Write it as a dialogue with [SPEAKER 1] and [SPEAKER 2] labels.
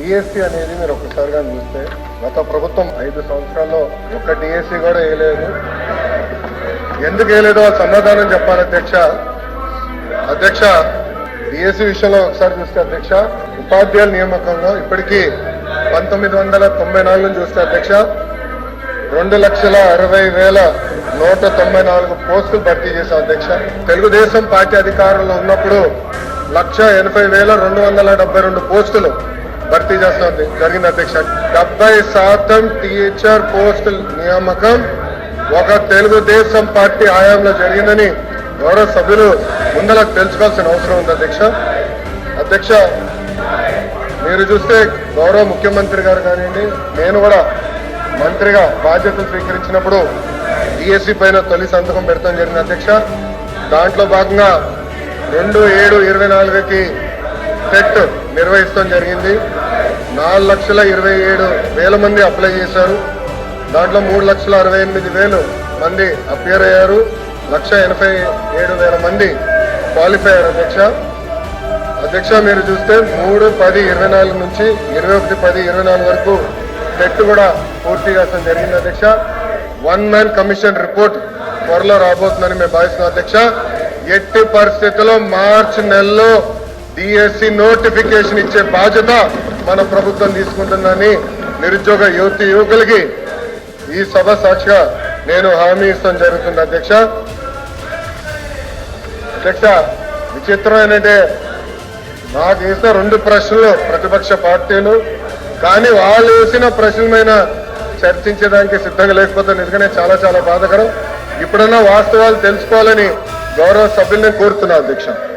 [SPEAKER 1] DSC అనేది మీరు ఒక్కసారిగా చూస్తే గత ప్రభుత్వం 5 సంవత్సరాల్లో ఒక్క డిఎస్సి కూడా వేయలేదు. ఎందుకు వేయలేదో సమాధానం చెప్పాలి అధ్యక్ష. డిఎస్సి విషయంలో ఒకసారి చూస్తే అధ్యక్ష, ఉపాధ్యాయుల నియామకంలో ఇప్పటికీ 1994 చూస్తే అధ్యక్ష 2,60,194 పోస్టులు భర్తీ చేశాం అధ్యక్ష. తెలుగుదేశం పార్టీ అధికారంలో ఉన్నప్పుడు 1,80,272 పోస్టులు భర్తీ చేస్తాం జరిగింది అధ్యక్ష. 70% టీచర్ పోస్టుల నియామకం ఒక తెలుగుదేశం పార్టీ హయాంలో జరిగిందని గౌరవ సభ్యులు ముందరకు తెలుసుకోవాల్సిన అవసరం ఉంది అధ్యక్ష. మీరు చూస్తే గౌరవ ముఖ్యమంత్రి గారు కానివ్వండి, నేను కూడా మంత్రిగా బాధ్యతలు స్వీకరించినప్పుడు డిఎస్సి పైన తొలి సంతకం పెడతాం జరిగింది అధ్యక్ష. దాంట్లో భాగంగా 2/7/24కి టెట్ నిర్వహిస్తాం జరిగింది. 4,27,000 మంది అప్లై చేశారు. దాంట్లో 3,68,000 మంది అపియర్ అయ్యారు. 1,87,000 మంది క్వాలిఫై అయ్యారు అధ్యక్ష. మీరు చూస్తే 3/10/24 నుంచి 21/10/24 వరకు టెట్ కూడా పూర్తి చేస్తాం జరిగింది అధ్యక్ష. 1 మ్యాన్ కమిషన్ రిపోర్ట్ త్వరలో రాబోతుందని మేము భావిస్తున్నాం అధ్యక్ష. ఎట్టి పరిస్థితుల్లో మార్చి నెలలో డిఎస్సి నోటిఫికేషన్ ఇచ్చే బాధ్యత మన ప్రభుత్వం తీసుకుంటుందని నిరుద్యోగ యువకులకి ఈ సభ సాక్షిగా నేను హామీ ఇస్తాం జరుగుతుంది అధ్యక్ష. విచిత్రం ఏంటంటే నాకు వేసిన 2 ప్రశ్నలు ప్రతిపక్ష పార్టీలు, కానీ వాళ్ళు వేసిన ప్రశ్నల మీద చర్చించడానికి సిద్ధంగా లేకపోతే నిజంగానే చాలా చాలా బాధాకరం. ఇప్పుడన్నా వాస్తవాలు తెలుసుకోవాలని గౌరవ సభ్యుల్ని కోరుతున్నా అధ్యక్ష.